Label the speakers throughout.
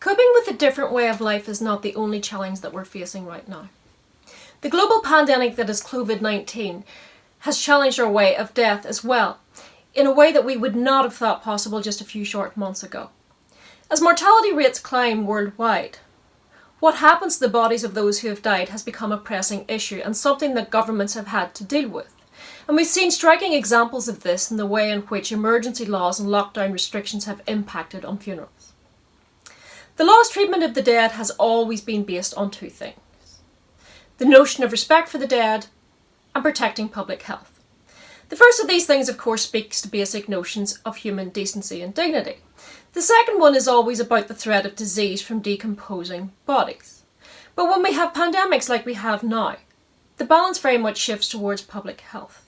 Speaker 1: Coping with a different way of life is not the only challenge that we're facing right now. The global pandemic that is COVID-19 has challenged our way of death as well, in a way that we would not have thought possible just a few short months ago. As mortality rates climb worldwide, what happens to the bodies of those who have died has become a pressing issue and something that governments have had to deal with. And we've seen striking examples of this in the way in which emergency laws and lockdown restrictions have impacted on funerals. The law's treatment of the dead has always been based on two things: the notion of respect for the dead and protecting public health. The first of these things, of course, speaks to basic notions of human decency and dignity. The second one is always about the threat of disease from decomposing bodies. But when we have pandemics like we have now, the balance very much shifts towards public health.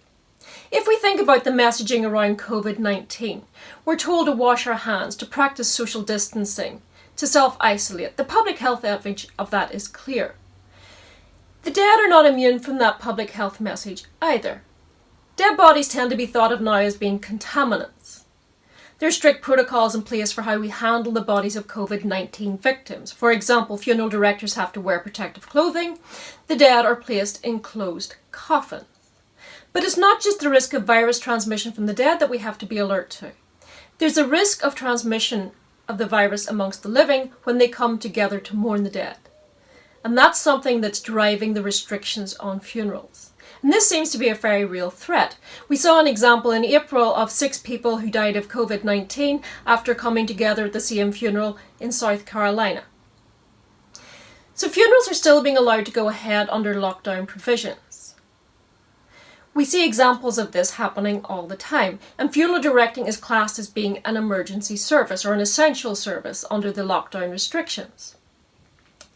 Speaker 1: If we think about the messaging around COVID-19, we're told to wash our hands, to practice social distancing, to self-isolate. The public health image of that is clear. The dead are not immune from that public health message either. Dead bodies tend to be thought of now as being contaminants. There are strict protocols in place for how we handle the bodies of COVID-19 victims. For example, funeral directors have to wear protective clothing. The dead are placed in closed coffins. But it's not just the risk of virus transmission from the dead that we have to be alert to. There's a risk of transmission of the virus amongst the living when they come together to mourn the dead. And that's something that's driving the restrictions on funerals. And this seems to be a very real threat. We saw an example in April of 6 people who died of COVID-19 after coming together at the same funeral in South Carolina. So funerals are still being allowed to go ahead under lockdown provisions. We see examples of this happening all the time, and funeral directing is classed as being an emergency service or an essential service under the lockdown restrictions.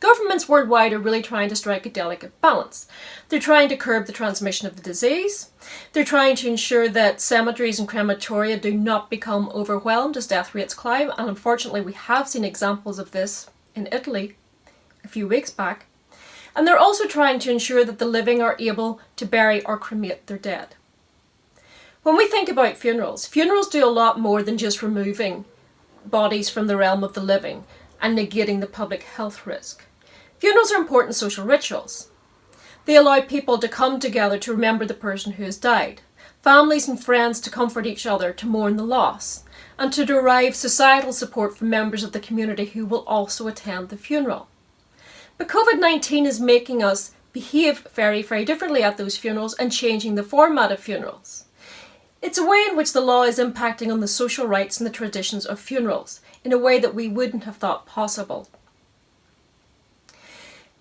Speaker 1: Governments worldwide are really trying to strike a delicate balance. They're trying to curb the transmission of the disease. They're trying to ensure that cemeteries and crematoria do not become overwhelmed as death rates climb, and unfortunately we have seen examples of this in Italy a few weeks back. And they're also trying to ensure that the living are able to bury or cremate their dead. When we think about funerals do a lot more than just removing bodies from the realm of the living and negating the public health risk. Funerals are important social rituals. They allow people to come together to remember the person who has died, families and friends to comfort each other, to mourn the loss, and to derive societal support from members of the community who will also attend the funeral. But COVID-19 is making us behave very, very differently at those funerals and changing the format of funerals. It's a way in which the law is impacting on the social rights and the traditions of funerals in a way that we wouldn't have thought possible.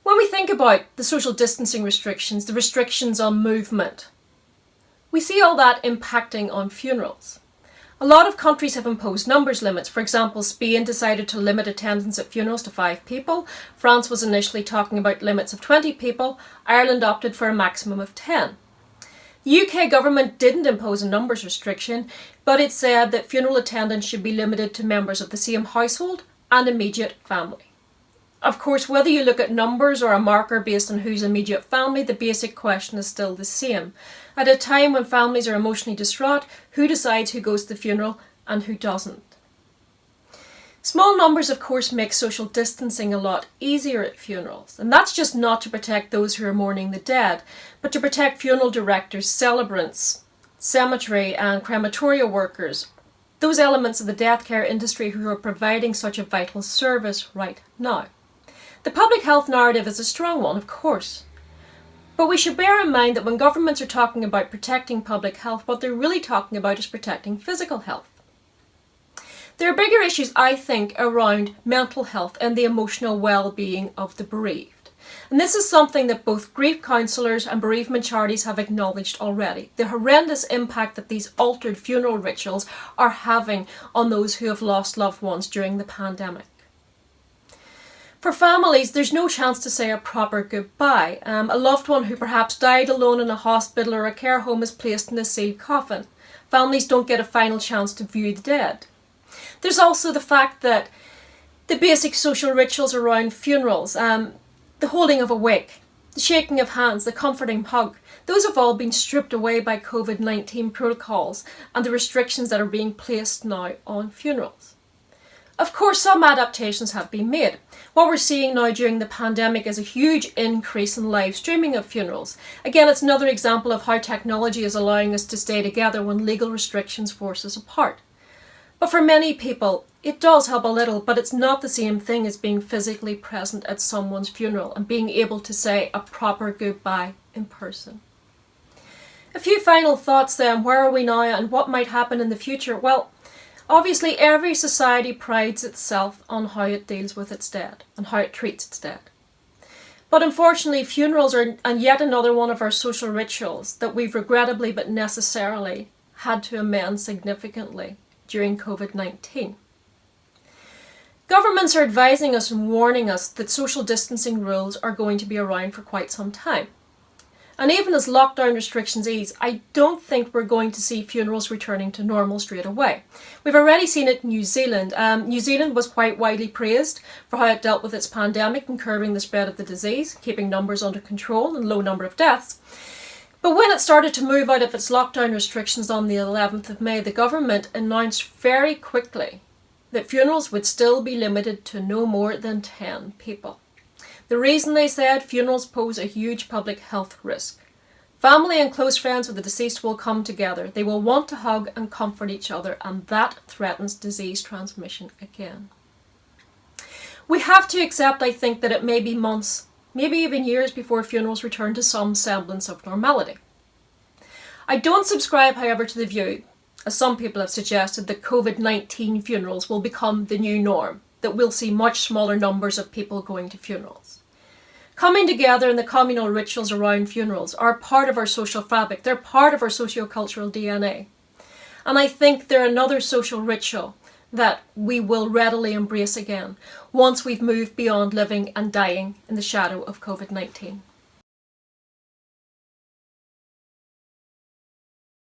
Speaker 1: When we think about the social distancing restrictions, the restrictions on movement, we see all that impacting on funerals. A lot of countries have imposed numbers limits. For example, Spain decided to limit attendance at funerals to 5 people. France was initially talking about limits of 20 people. Ireland opted for a maximum of 10. The UK government didn't impose a numbers restriction, but it said that funeral attendance should be limited to members of the same household and immediate family. Of course, whether you look at numbers or a marker based on whose immediate family, the basic question is still the same. At a time when families are emotionally distraught, who decides who goes to the funeral and who doesn't? Small numbers, of course, make social distancing a lot easier at funerals. And that's just not to protect those who are mourning the dead, but to protect funeral directors, celebrants, cemetery and crematoria workers, those elements of the death care industry who are providing such a vital service right now. The public health narrative is a strong one, of course. But we should bear in mind that when governments are talking about protecting public health, what they're really talking about is protecting physical health. There are bigger issues, I think, around mental health and the emotional well-being of the bereaved. And this is something that both grief counsellors and bereavement charities have acknowledged already. The horrendous impact that these altered funeral rituals are having on those who have lost loved ones during the pandemic. For families, there's no chance to say a proper goodbye. A loved one who perhaps died alone in a hospital or a care home is placed in a sealed coffin. Families don't get a final chance to view the dead. There's also the fact that the basic social rituals around funerals, the holding of a wake, the shaking of hands, the comforting hug, those have all been stripped away by COVID-19 protocols and the restrictions that are being placed now on funerals. Of course, some adaptations have been made. What we're seeing now during the pandemic is a huge increase in live streaming of funerals. Again, it's another example of how technology is allowing us to stay together when legal restrictions force us apart. But for many people, it does help a little, but it's not the same thing as being physically present at someone's funeral and being able to say a proper goodbye in person. A few final thoughts then. Where are we now and what might happen in the future? Well, obviously every society prides itself on how it deals with its dead and how it treats its dead. But unfortunately, funerals are yet another one of our social rituals that we've regrettably but necessarily had to amend significantly during COVID-19. Governments are advising us and warning us that social distancing rules are going to be around for quite some time. And even as lockdown restrictions ease, I don't think we're going to see funerals returning to normal straight away. We've already seen it in New Zealand. New Zealand was quite widely praised for how it dealt with its pandemic and curbing the spread of the disease, keeping numbers under control and low number of deaths. But when it started to move out of its lockdown restrictions on the 11th of May, the government announced very quickly that funerals would still be limited to no more than 10 people. The reason, they said, funerals pose a huge public health risk. Family and close friends of the deceased will come together. They will want to hug and comfort each other, and that threatens disease transmission again. We have to accept, I think, that it may be months, maybe even years before funerals return to some semblance of normality. I don't subscribe, however, to the view, as some people have suggested, that COVID-19 funerals will become the new norm, that we'll see much smaller numbers of people going to funerals. Coming together and the communal rituals around funerals are part of our social fabric. They're part of our socio-cultural DNA. And I think they're another social ritual that we will readily embrace again once we've moved beyond living and dying in the shadow of COVID-19.